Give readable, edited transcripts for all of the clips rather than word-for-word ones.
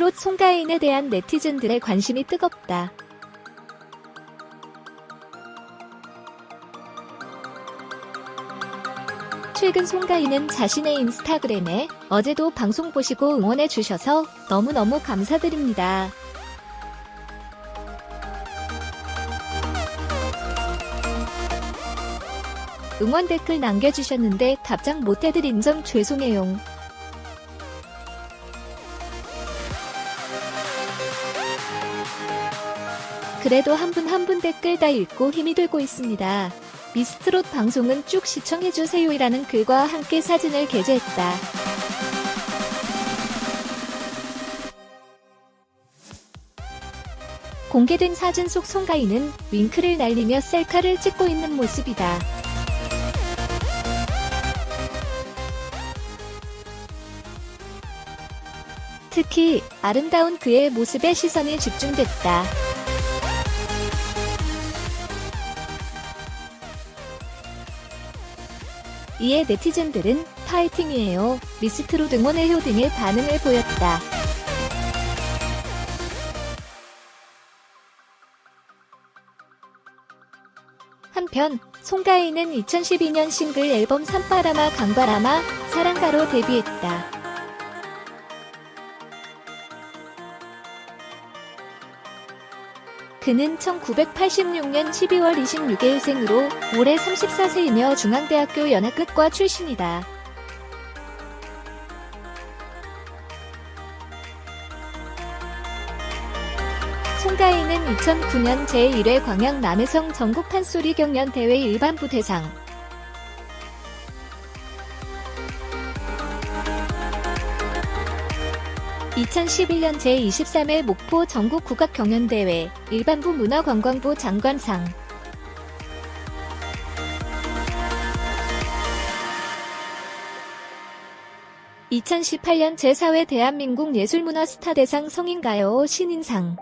트롯 송가인에 대한 네티즌들의 관심이 뜨겁다. 최근 송가인은 자신의 인스타그램에 어제도 방송 보시고 응원해주셔서 너무너무 감사드립니다. 응원 댓글 남겨주셨는데 답장 못해드린 점 죄송해요. 그래도 한 분 한 분 댓글 다 읽고 힘이 되고 있습니다. 미스트롯 방송은 쭉 시청해주세요이라는 글과 함께 사진을 게재했다. 공개된 사진 속 송가인은 윙크를 날리며 셀카를 찍고 있는 모습이다. 특히 아름다운 그의 모습에 시선이 집중됐다. 이에 네티즌들은 파이팅이에요, 미스트롯 응원해요 등의 반응을 보였다. 한편 송가인은 2012년 싱글 앨범 산바라마 강바라마 사랑가로 데뷔했다. 그는 1986년 12월 26일 생으로 올해 34세이며 중앙대학교 연합극과 출신이다. 송가인은 2009년 제1회 광양 남해성 전국 판소리 경연 대회 일반부 대상, 2011년 제23회 목포 전국 국악경연대회 일반부 문화관광부 장관상, (2018년) 제4회 대한민국 예술문화스타대상 성인가요 신인상,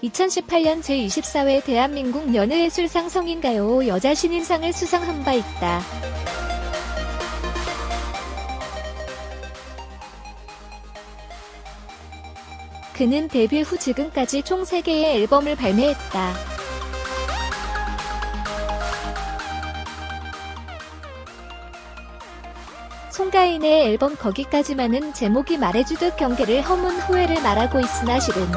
(2018년) 제24회 대한민국 연예예술상 성인가요 여자 신인상을 수상한 바 있다. 그는 데뷔 후 지금까지 총 3개의 앨범을 발매했다. 송가인의 앨범 거기까지만은 제목이 말해주듯 경계를 허문 후회를 말하고 있으나 실은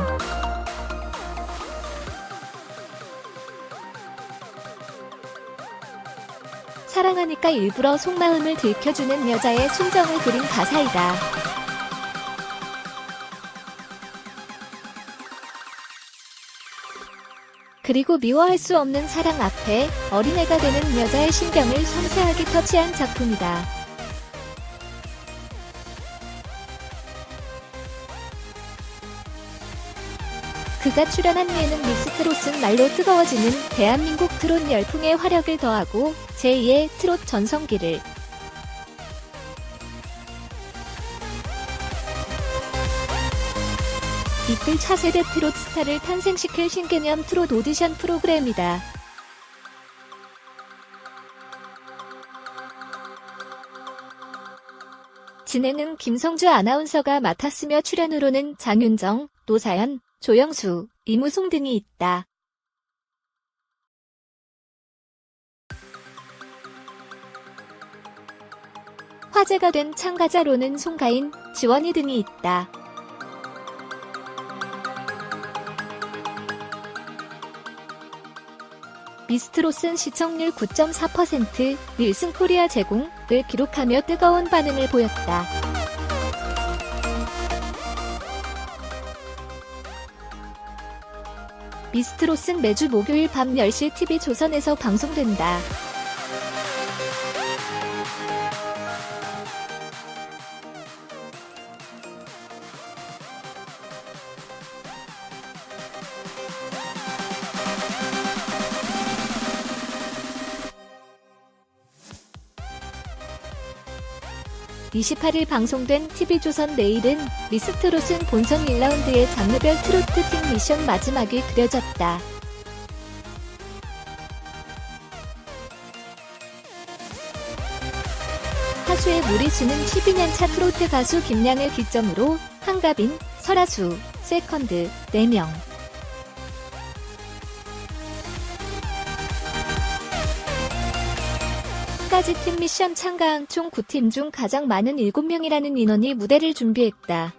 사랑하니까 일부러 속마음을 들켜주는 여자의 순정을 그린 가사이다. 그리고 미워할 수 없는 사랑 앞에 어린애가 되는 여자의 심경을 섬세하게 터치한 작품이다. 그가 출연한 예능 미스트롯은 말로 뜨거워지는 대한민국 트롯 열풍에 화력을 더하고 제2의 트롯 전성기를 이끌 차세대 트롯 스타를 탄생시킬 신개념 트롯 오디션 프로그램이다. 진행은 김성주 아나운서가 맡았으며 출연으로는 장윤정, 노사연, 조영수, 이무송 등이 있다. 화제가 된 참가자로는 송가인, 지원이 등이 있다. 미스트롯은 시청률 9.4%, 닐슨 코리아 제공을 기록하며 뜨거운 반응을 보였다. 미스트롯은 매주 목요일 밤 10시 TV조선에서 방송된다. (28일) 방송된 TV조선 내일은 미스트롯은 본선 1라운드의 장르별 트로트 팀 미션 마지막이 그려졌다. 선수의 무리수는 12년차 트로트 가수 김양을 기점으로 한가빈, 설아수, 세컨드 4명. 까지 팀 미션 참가한 총 9팀 중 가장 많은 7명이라는 인원이 무대를 준비했다.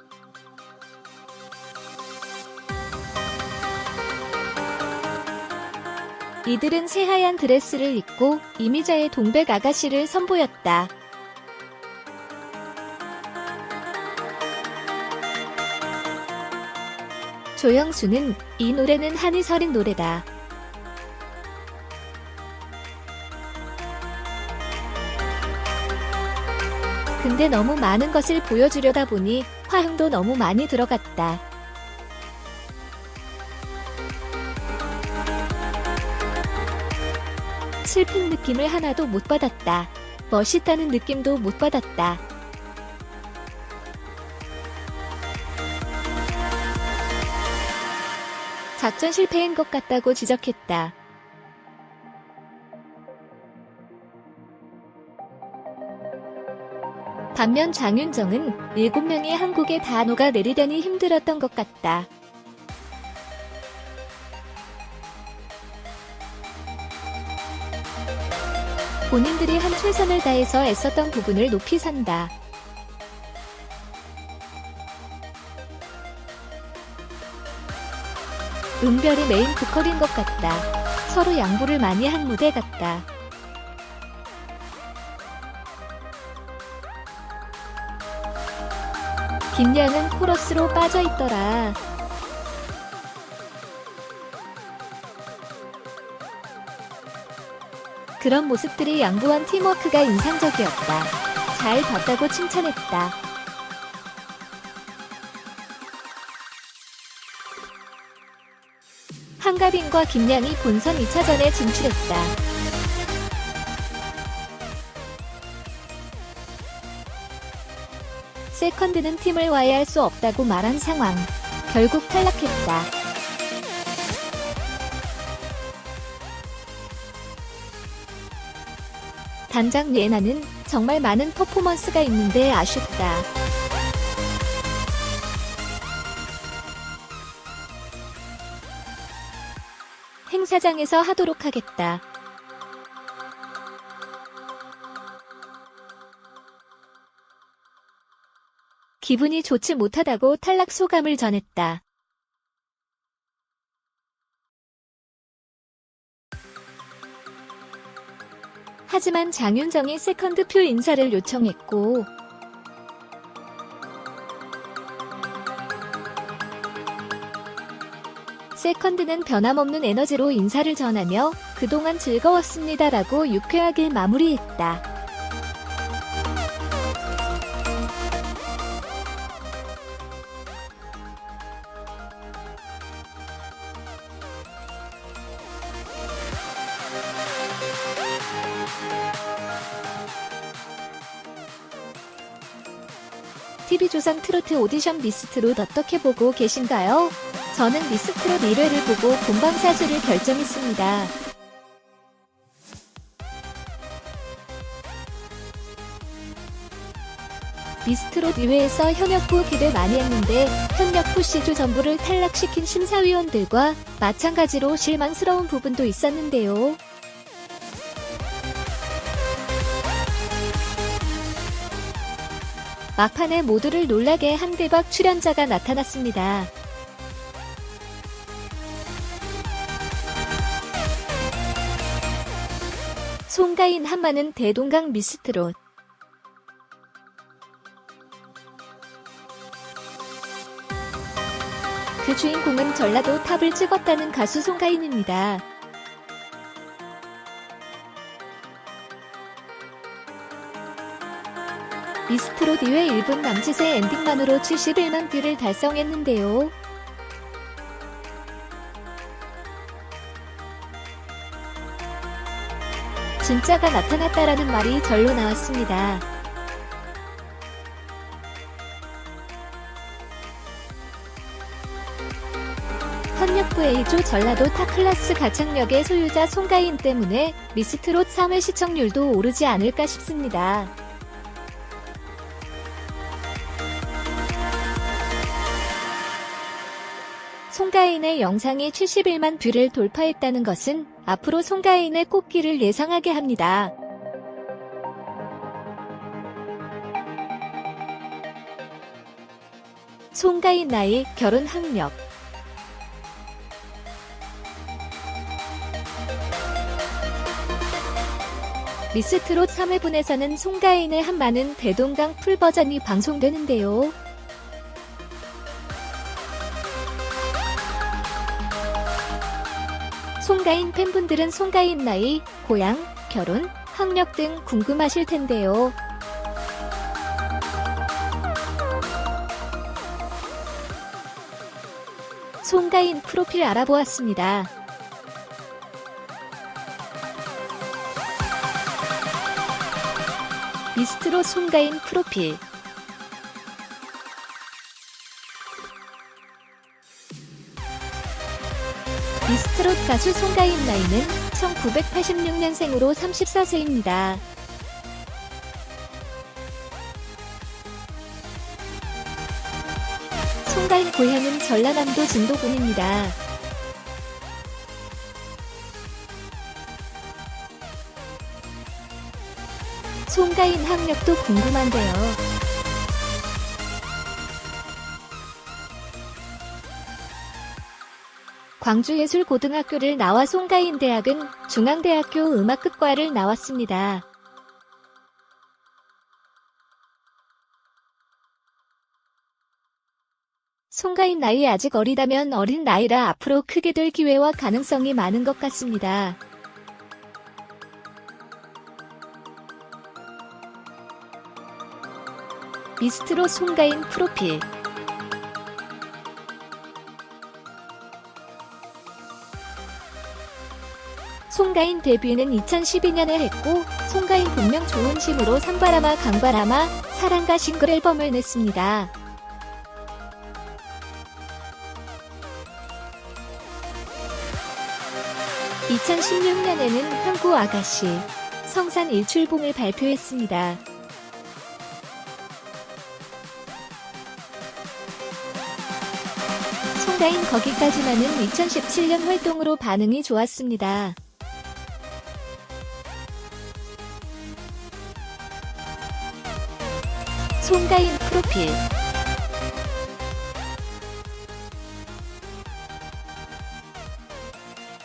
이들은 새하얀 드레스를 입고 이미자의 동백 아가씨를 선보였다. 조영수는 이 노래는 한이설인 노래다. 근데 너무 많은 것을 보여주려다 보니 화음도 너무 많이 들어갔다. 슬픈 느낌을 하나도 못 받았다. 멋있다는 느낌도 못 받았다. 작전 실패인 것 같다고 지적했다. 반면 장윤정은 7명이 한국에 다 녹아내리려니 힘들었던 것 같다. 본인들이 한 최선을 다해서 애썼던 부분을 높이 산다. 은별이 메인 보컬인 것 같다. 서로 양보를 많이 한 무대 같다. 김양은 코러스로 빠져있더라. 그런 모습들이 양보한 팀워크가 인상적이었다. 잘 봤다고 칭찬했다. 한가빈과 김양이 본선 2차전에 진출했다. 세컨드는 팀을 와해할 수 없다고 말한 상황. 결국 탈락했다. 단장 예나는 정말 많은 퍼포먼스가 있는데 아쉽다. 행사장에서 하도록 하겠다. 기분이 좋지 못하다고 탈락 소감을 전했다. 하지만 장윤정이 세컨드 표 인사를 요청했고 세컨드는 변함없는 에너지로 인사를 전하며 그동안 즐거웠습니다라고 유쾌하게 마무리했다. TV조선 트로트 오디션 미스트롯 어떻게 보고 계신가요? 저는 미스트롯 1회를 보고 본방사수를 결정했습니다. 미스트롯 2회에서 현역부 기대 많이 했는데 현역부 C조 전부를 탈락시킨 심사위원들과 마찬가지로 실망스러운 부분도 있었는데요. 막판에 모두를 놀라게 한 대박 출연자가 나타났습니다. 송가인 한마는 대동강 미스트롯. 그 주인공은 전라도 탑을 찍었다는 가수 송가인입니다. 미스트롯 2회 1분 남짓의 엔딩만으로 71만 뷰를 달성했는데요. 진짜가 나타났다라는 말이 절로 나왔습니다. 현역부 A조 전라도 탑클래스 가창력의 소유자 송가인 때문에 미스트롯 3회 시청률도 오르지 않을까 싶습니다. 송가인의 영상이 71만 뷰를 돌파했다는 것은 앞으로 송가인의 꽃길을 예상하게 합니다. 송가인 나이, 결혼 학력. 미스트롯 3회분에서는 송가인의 한마는 대동강 풀버전이 방송되는데요. 송가인 팬분들은 송가인 나이, 고향, 결혼, 학력 등 궁금하실 텐데요. 송가인 프로필 알아보았습니다. 미스트롯 송가인 프로필. 미스트롯 가수 송가인 나이는 1986년생으로 34세입니다. 송가인 고향은 전라남도 진도군입니다. 송가인 학력도 궁금한데요. 광주예술고등학교를 나와 송가인 대학은 중앙대학교 음악극과를 나왔습니다. 송가인 나이 아직 어리다면 어린 나이라 앞으로 크게 될 기회와 가능성이 많은 것 같습니다. 미스트롯 송가인 프로필. 송가인 데뷔는 2012년에 했고 송가인 본명 조은심으로 상바라마 강바라마 사랑가 싱글 앨범을 냈습니다. (2016년에는) 한국 아가씨, 성산 일출봉을 발표했습니다. 송가인 거기까지만은 2017년 활동으로 반응이 좋았습니다. 송가인 프로필.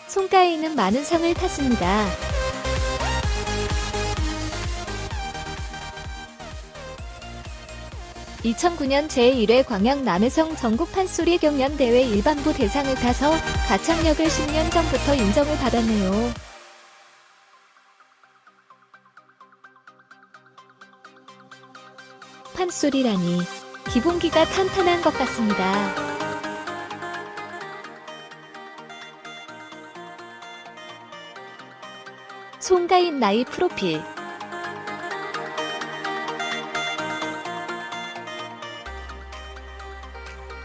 송가인은 많은 상을 탔습니다. (2009년) 제1회 광양 남해성 전국 판소리 경연대회 일반부 대상을 타서 가창력을 10년 전부터 인정을 받았네요. 판소리라니 기본기가 탄탄한 것 같습니다. 송가인 나이 프로필.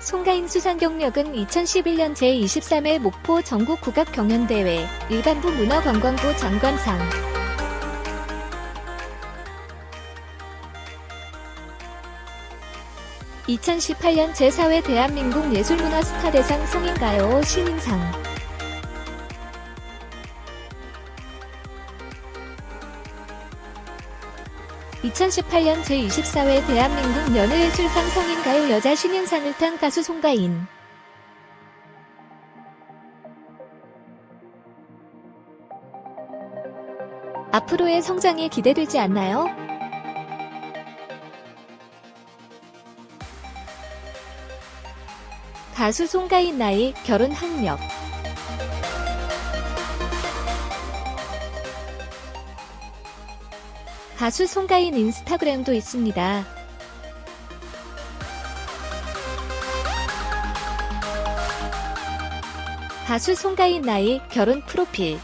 송가인 수상 경력은 2011년 제23회 목포 전국 국악 경연대회 일반부 문화관광부 장관상, 2018년 제4회 대한민국 예술문화스타대상 성인가요 신인상, 2018년 제24회 대한민국 연예예술상 성인가요 여자 신인상을 탄 가수 송가인. 앞으로의 성장이 기대되지 않나요? 가수 송가인 나이, 결혼 학력. 가수 송가인 인스타그램도 있습니다. 가수 송가인 나이, 결혼 프로필.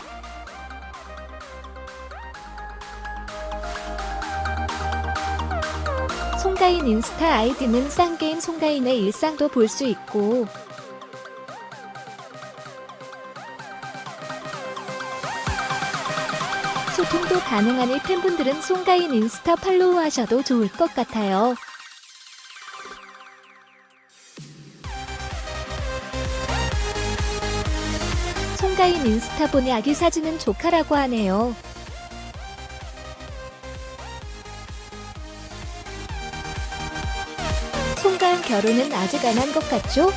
송가인 인스타 아이디는 쌍게임 송가인의 일상도 볼 수 있고 소통도 가능하니 팬분들은 송가인 인스타 팔로우하셔도 좋을 것 같아요. 송가인 인스타 보니 아기 사진은 조카라고 하네요. 송가인 결혼은 아직 안 한 것 같죠?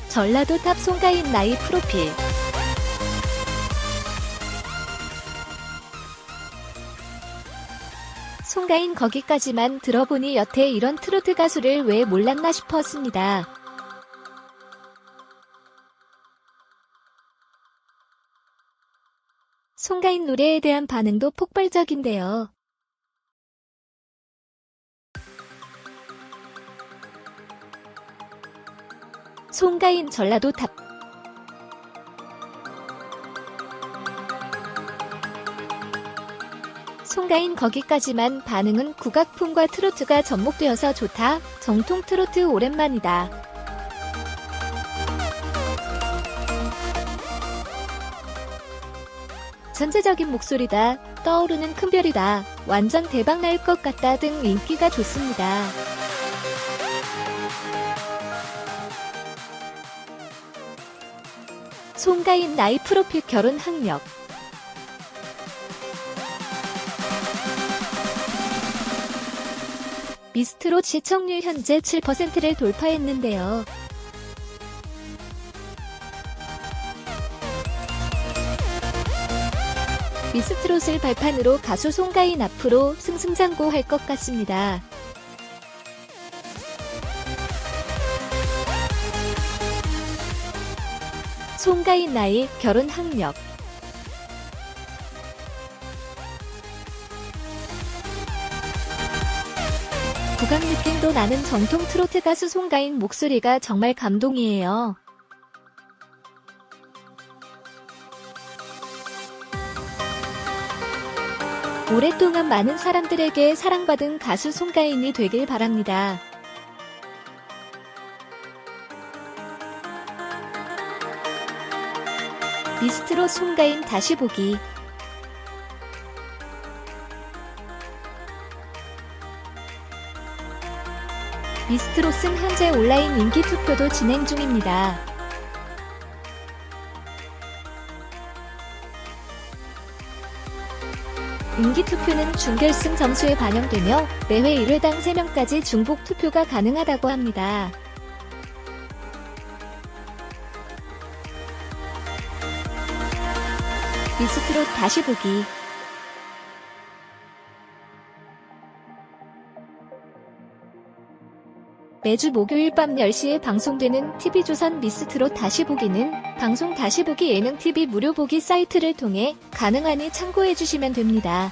전라도 탑 송가인 나이 프로필. 송가인 거기까지만 들어보니 여태 이런 트로트 가수를 왜 몰랐나 싶었습니다. 송가인 노래에 대한 반응도 폭발적인데요. 송가인 전라도 탑. 송가인 거기까지만 반응은 국악풍과 트로트가 접목되어서 좋다. 정통 트로트 오랜만이다. 전체적인 목소리다. 떠오르는 큰별이다. 완전 대박 날 것 같다 등 인기가 좋습니다. 송가인 나이 프로필 결혼 학력. 미스트롯 시청률 현재 7%를 돌파했는데요. 미스트롯을 발판으로 가수 송가인 앞으로 승승장구할 것 같습니다. 송가인 나이, 결혼 학력. 국악 느낌도 나는 정통 트로트 가수 송가인 목소리가 정말 감동이에요. 오랫동안 많은 사람들에게 사랑받은 가수 송가인이 되길 바랍니다. 미스트롯 송가인 다시 보기. 미스트롯은 현재 온라인 인기 투표도 진행 중입니다. 인기 투표는 준결승 점수에 반영되며 매회 1회당 3명까지 중복 투표가 가능하다고 합니다. 미스트롯 다시 보기. 매주 목요일 밤 10시에 방송되는 TV조선 미스트롯 다시 보기는 방송 다시 보기 예능 TV 무료 보기 사이트를 통해 가능하니 참고해주시면 됩니다.